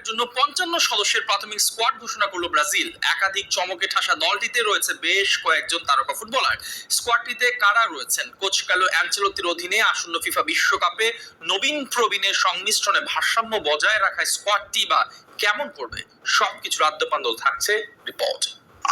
বিশ্বকাপের জন্য ৫৫ সদস্যের প্রাথমিক স্কোয়াড ঘোষণা করলো ব্রাজিল। একাধিক চমকে ঠাসা দলটিতে রয়েছে বেশ কয়েকজন তারকা ফুটবলার। স্কোয়াডটিতে কারা রয়েছেন? কোচ কার্লো অ্যানচেলোত্তির অধীনে আসন্ন ফিফা বিশ্বকাপে নবীন প্রবীণের সংমিশ্রণে ভারসাম্য বজায় রাখায় স্কোয়াডটি বা কেমন করবে, সবকিছুর আদ্যপান্দল থাকছে রিপোর্ট।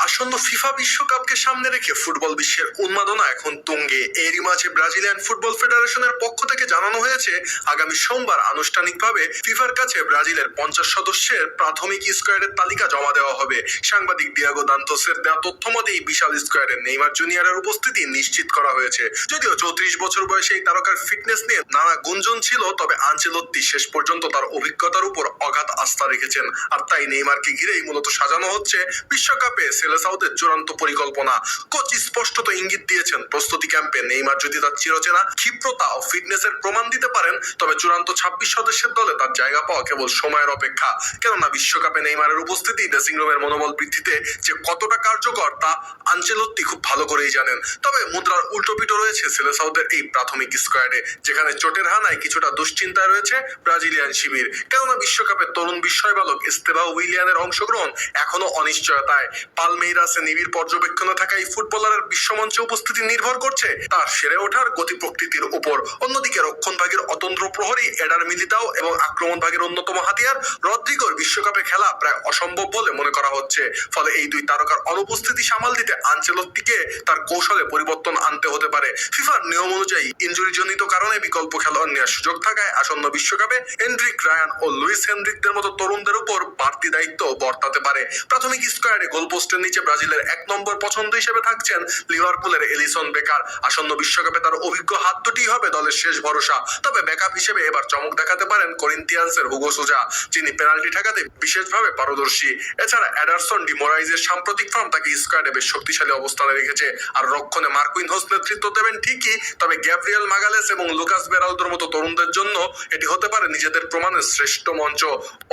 আসন্ন ফিফা বিশ্বকাপকে সামনে রেখে ফুটবল বিশ্বের উন্মাদনা এখন তুঙ্গে। এরই মাঝে ব্রাজিলিয়ান ফুটবল ফেডারেশনের পক্ষ থেকে জানানো হয়েছে আগামী সোমবার আনুষ্ঠানিকভাবে ফিফার কাছে ব্রাজিলের ৫০ সদস্যের প্রাথমিক স্কোয়াডের তালিকা জমা দেওয়া হবে। সাংবাদিক ডিয়াগো দান্তোসের দেওয়া তথ্য মতে এই বিশাল স্কোয়াডে নেইমার জুনিয়রের উপস্থিতি নিশ্চিত করা হয়েছে। যদিও ৩৪ বছর বয়সে এই তারকার ফিটনেস নিয়ে নানা গুঞ্জন ছিল, তবে আনচেলোত্তি শেষ পর্যন্ত তার অভিজ্ঞতার উপর অগাধ আস্থা রেখেছেন। আর তাই নেইমারকে ঘিরেই মূলত সাজানো হচ্ছে বিশ্বকাপে সেলেসাওদের চূড়ান্ত পরিকল্পনা। কোচ স্পষ্টত ইঙ্গিত দিয়েছেন প্রস্তুতি ক্যাম্পে নেইমার যদি তার চিরচেনা ক্ষিপ্রতা ও ফিটনেসের প্রমাণ দিতে পারেন, তবে চূড়ান্ত ২৬ সদস্যের দলে তার জায়গা পাওয়া কেবল সময়ের অপেক্ষা। কেননা বিশ্বকাপে নেইমারের উপস্থিতি ড্রেসিং রুমের মনোবল বৃদ্ধিতে যে কতটা কার্যকর তা আনচেলোত্তি খুব ভালো করেই জানেন। তবে মুদ্রার উল্টোপিটো রয়েছে সেলেসাওদের এই প্রাথমিক স্কোয়াডে, যেখানে চোটের হানায় কিছুটা দুশ্চিন্তায় রয়েছে ব্রাজিলিয়ান শিবির। কেননা বিশ্বকাপের তরুণ বিস্ময় বালক এস্তেভাও উইলিয়ানের অংশগ্রহণ এখনো অনিশ্চয়তায়। পালমেইরাসে নিবিড় পর্যবেক্ষণে থাকা এই ফুটবলারের বিশ্বমঞ্চে উপস্থিতি নির্ভর করছে তার সেরে ওঠার গতি প্রকৃতির উপর। অন্যদিকে রক্ষণ ভাগের অতন্ত্র প্রহরী এডার মিলিতাও এবং আক্রমণ ভাগের অন্যতম হাতিয়ার রদ্রিগোর বিশ্বকাপে খেলা প্রায় অসম্ভব বলে মনে করা হচ্ছে। ফলে এই দুই তারকার অনুপস্থিতি সামাল দিতে আনচেলোত্তিকে তার কৌশলে পরিবর্তন আনতে হতে পারে। ফিফার নিয়ম অনুযায়ী ইনজুরিজনিত কারণে বিকল্প খেলোয়াড় নেওয়ার সুযোগ থাকায় আসন্ন বিশ্বকাপে এন্ড্রিক রায়ান ও লুইস হেনরিকদের মতো তরুণদের উপর বাড়তি দায়িত্ব বর্তাতে পারে। প্রাথমিক স্কোয়াডে গোলপোস্টের নিচে ব্রাজিলের ১ নম্বর পছন্দ হিসেবে থাকছেন লিভারপুলের এলিসন বেকার। আসন্ন বিশ্বকাপে তার অভিজ্ঞ হাত দুটি হবে দলের শেষ ভরসা। তবে ব্যাকআপ হিসেবে এবার চমক দেখাতে পারেন করিন্থিয়ান্সের হুগো সোজা, যিনি পেনাল্টি ঠেকাতে বিশেষভাবে পারদর্শী। এছাড়া এডারসন ডি মোরাইজের সাম্প্রতিক ফর্ম তাকে স্কোয়াডে বেশ শক্তিশালী অবস্থানে রেখেছে। আর রক্ষণে মার্কুইনহোস নেতৃত্ব দেবেন ঠিকই, তবে গ্যাব্রিয়েল মাগালেস এবং লুকাস বেরালদোর মতো তরুণদের জন্য এটি হতে পারে নিজেদের প্রমাণের শ্রেষ্ঠ মঞ্চ।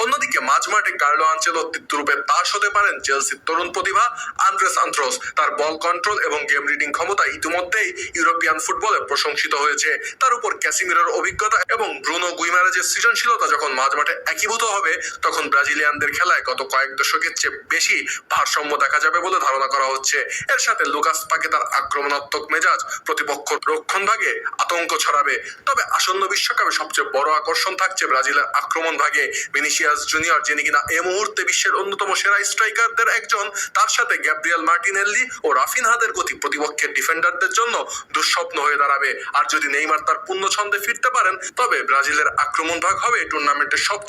অন্যদিকে মাঝমাঠে কার্লো আনচেলোত্তির রূপে তাস হতে পারেন চেলসির তরুণ প্রতিভা আন্দ্রেস আন্ত্রোস। তার বল কন্ট্রোল এবং গেম রিডিং ক্ষমতা ইতিমধ্যেই ইউরোপিয়ান ফুটবলে প্রশংসিত হয়েছে। তার উপর ক্যাসিমিরোর অভিজ্ঞতা এবং ব্রুনো গুইমারেজের সৃজনশীলতা যখন মাঝমাঠে একীভূত হবে, তখন ব্রাজিলিয়ানদের খেলায় গত কয়েক দশকের চেয়ে বেশি ভারসাম্য দেখা যাবে বলে ধারণা করা হচ্ছে। এর সাথে লুকাস পাকেতার আক্রমণাত্মক মেজাজ প্রতিপক্ষ রক্ষণ ভাগে আতঙ্ক ছড়াবে। তবে আসন্ন বিশ্বকাপে সবচেয়ে বড় আকর্ষণ থাকছে ব্রাজিলের আক্রমণ ভাগে। ভিনিসিয়াস জুনিয়র, যিনি কিনা এই মুহূর্তে বিশ্বের অন্যতম সেরা স্ট্রাইকারদের একজন, তার সাথে গ্যাব্রিয়েল মার্টিনেল্লি ও রাফিনহাদের গতি প্রতিপক্ষের ডিফেন্ডারদের জন্য দুঃস্বপ্ন হয়ে দাঁড়াবে। আর যদি নেইমার তার পূর্ণ ছন্দে ফিরতে পারেন, তবে ব্রাজিলের আক্রমণ ভাগ হবে টুর্নামেন্টের সবচেয়ে